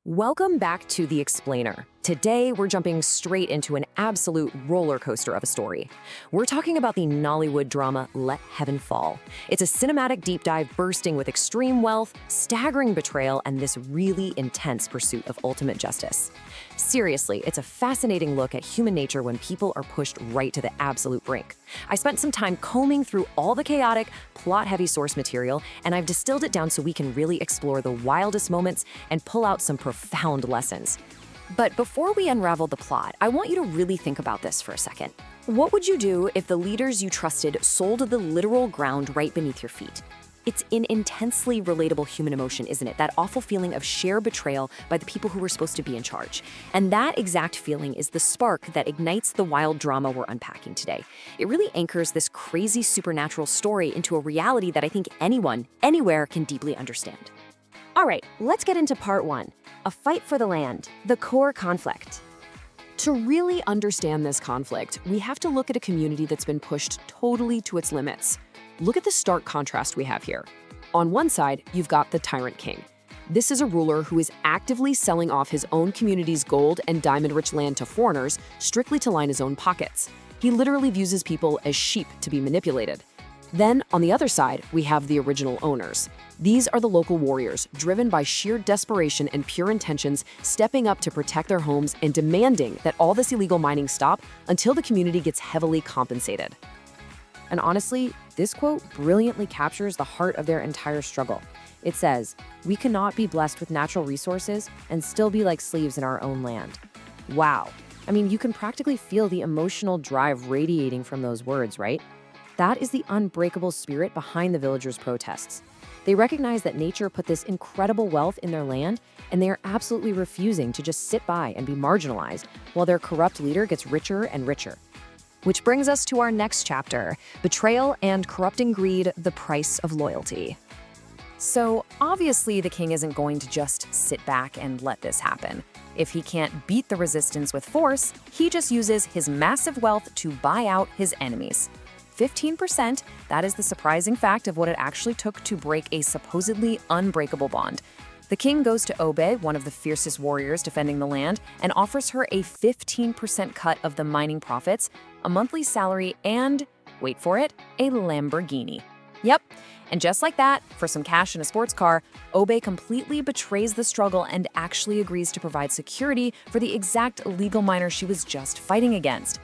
Welcome back to The Explainer. Today, we're jumping straight into an absolute roller coaster of a story. We're talking about the Nollywood drama Let Heaven Fall. It's a cinematic deep dive bursting with extreme wealth, staggering betrayal, and this really intense pursuit of ultimate justice. Seriously, it's a fascinating look at human nature when people are pushed right to the absolute brink. I spent some time combing through all the chaotic, plot-heavy source material, and I've distilled it down so we can really explore the wildest moments and pull out some profound lessons. But before we unravel the plot, I want you to really think about this for a second. What would you do if the leaders you trusted sold the literal ground right beneath your feet? It's an intensely relatable human emotion, isn't it? That awful feeling of sheer betrayal by the people who were supposed to be in charge. And that exact feeling is the spark that ignites the wild drama we're unpacking today. It really anchors this crazy supernatural story into a reality that I think anyone, anywhere can deeply understand. All right, let's get into part one. A fight for the land, the core conflict. To really understand this conflict, we have to look at a community that's been pushed totally to its limits. Look at the stark contrast we have here. On one side, you've got the tyrant king. This is a ruler who is actively selling off his own community's gold and diamond-rich land to foreigners, strictly to line his own pockets. He literally views his people as sheep to be manipulated. Then, on the other side, we have the original owners. These are the local warriors, driven by sheer desperation and pure intentions, stepping up to protect their homes and demanding that all this illegal mining stop until the community gets heavily compensated. And honestly, this quote brilliantly captures the heart of their entire struggle. It says, "We cannot be blessed with natural resources and still be like slaves in our own land." Wow. I mean, you can practically feel the emotional drive radiating from those words, right? That is the unbreakable spirit behind the villagers' protests. They recognize that nature put this incredible wealth in their land, and they are absolutely refusing to just sit by and be marginalized while their corrupt leader gets richer and richer. Which brings us to our next chapter, betrayal and corrupting greed, the price of loyalty. So obviously the king isn't going to just sit back and let this happen. If he can't beat the resistance with force, he just uses his massive wealth to buy out his enemies. 15%, that is the surprising fact of what it actually took to break a supposedly unbreakable bond. The king goes to Obe, one of the fiercest warriors defending the land, and offers her a 15% cut of the mining profits, a monthly salary, and, wait for it, a Lamborghini. Yep, and just like that, for some cash and a sports car, Obe completely betrays the struggle and actually agrees to provide security for the exact illegal miner she was just fighting against.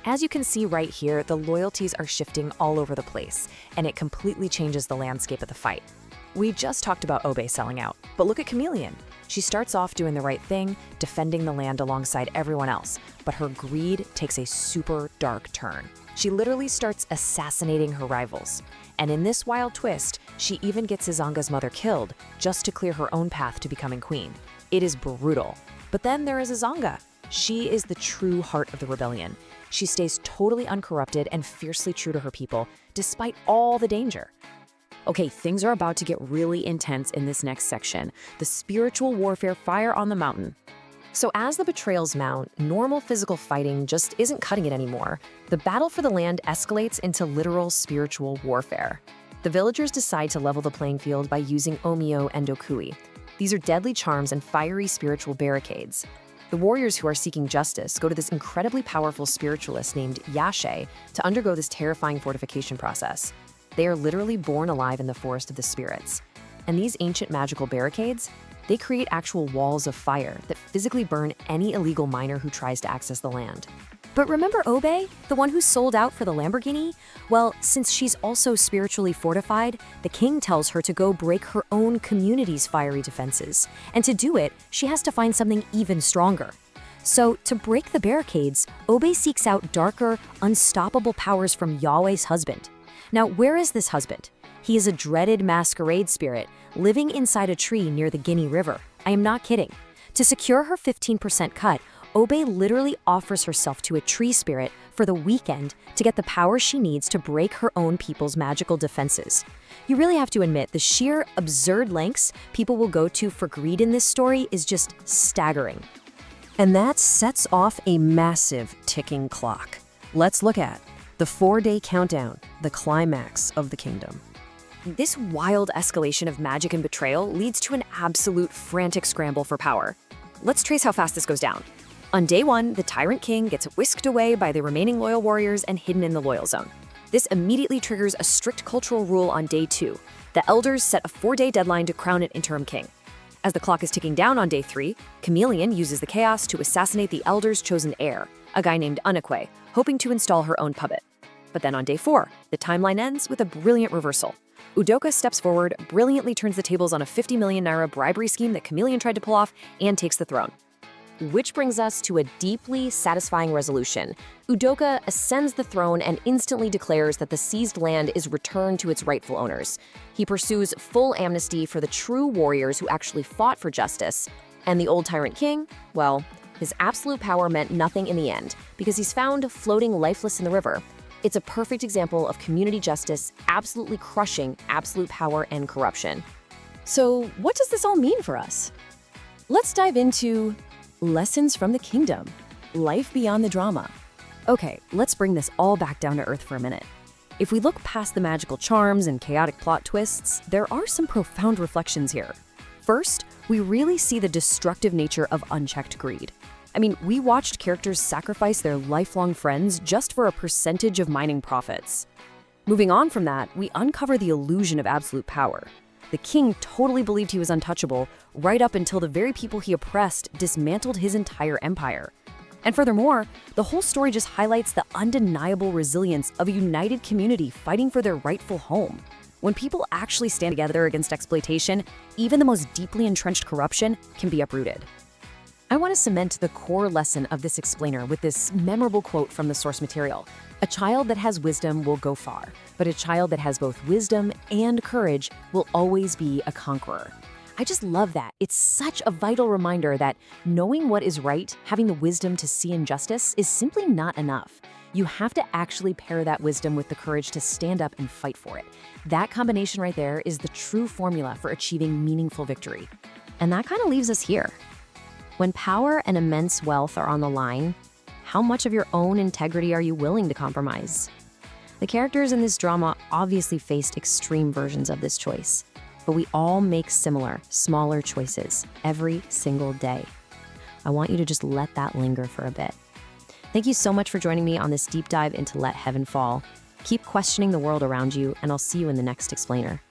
As you can see right here, the loyalties are shifting all over the place, and it completely changes the landscape of the fight. We just talked about Obe selling out, but look at Chameleon. She starts off doing the right thing, defending the land alongside everyone else, but her greed takes a super dark turn. She literally starts assassinating her rivals. And in this wild twist, she even gets Izanga's mother killed just to clear her own path to becoming queen. It is brutal. But then there is Izanga. She is the true heart of the rebellion. She stays totally uncorrupted and fiercely true to her people, despite all the danger. Okay, things are about to get really intense in this next section, the spiritual warfare fire on the mountain. So as the betrayals mount, normal physical fighting just isn't cutting it anymore. The battle for the land escalates into literal spiritual warfare. The villagers decide to level the playing field by using Omio and Dokui. These are deadly charms and fiery spiritual barricades. The warriors who are seeking justice go to this incredibly powerful spiritualist named Yashe to undergo this terrifying fortification process. They are literally born alive in the forest of the spirits. And these ancient magical barricades, they create actual walls of fire that physically burn any illegal miner who tries to access the land. But remember Obe, the one who sold out for the Lamborghini? Well, since she's also spiritually fortified, the king tells her to go break her own community's fiery defenses. And to do it, she has to find something even stronger. So, to break the barricades, Obe seeks out darker, unstoppable powers from Yahweh's husband. Now, where is this husband? He is a dreaded masquerade spirit living inside a tree near the Guinea River. I am not kidding. To secure her 15% cut, Obe literally offers herself to a tree spirit for the weekend to get the power she needs to break her own people's magical defenses. You really have to admit, the sheer absurd lengths people will go to for greed in this story is just staggering. And that sets off a massive ticking clock. Let's look at the 4-day countdown, the climax of the kingdom. This wild escalation of magic and betrayal leads to an absolute frantic scramble for power. Let's trace how fast this goes down. On day 1, the Tyrant King gets whisked away by the remaining loyal warriors and hidden in the loyal zone. This immediately triggers a strict cultural rule on day 2. The elders set a 4-day deadline to crown an interim king. As the clock is ticking down on day 3, Chameleon uses the chaos to assassinate the elders' chosen heir, a guy named Unakwe, hoping to install her own puppet. But then on day 4, the timeline ends with a brilliant reversal. Udoka steps forward, brilliantly turns the tables on a 50 million naira bribery scheme that Chameleon tried to pull off, and takes the throne. Which brings us to a deeply satisfying resolution. Udoka ascends the throne and instantly declares that the seized land is returned to its rightful owners. He pursues full amnesty for the true warriors who actually fought for justice. And the old Tyrant King, well, his absolute power meant nothing in the end, because he's found floating lifeless in the river. It's a perfect example of community justice absolutely crushing absolute power and corruption. So what does this all mean for us? Let's dive into lessons from the kingdom, life beyond the drama. Okay, let's bring this all back down to earth for a minute. If we look past the magical charms and chaotic plot twists, there are some profound reflections here. First, we really see the destructive nature of unchecked greed. I mean, we watched characters sacrifice their lifelong friends just for a percentage of mining profits. Moving on from that, we uncover the illusion of absolute power. The king totally believed he was untouchable, right up until the very people he oppressed dismantled his entire empire. And furthermore, the whole story just highlights the undeniable resilience of a united community fighting for their rightful home. When people actually stand together against exploitation, even the most deeply entrenched corruption can be uprooted. I want to cement the core lesson of this explainer with this memorable quote from the source material. A child that has wisdom will go far, but a child that has both wisdom and courage will always be a conqueror. I just love that. It's such a vital reminder that knowing what is right, having the wisdom to see injustice, is simply not enough. You have to actually pair that wisdom with the courage to stand up and fight for it. That combination right there is the true formula for achieving meaningful victory. And that kind of leaves us here. When power and immense wealth are on the line, how much of your own integrity are you willing to compromise? The characters in this drama obviously faced extreme versions of this choice, but we all make similar, smaller choices every single day. I want you to just let that linger for a bit. Thank you so much for joining me on this deep dive into Let Heaven Fall. Keep questioning the world around you, and I'll see you in the next explainer.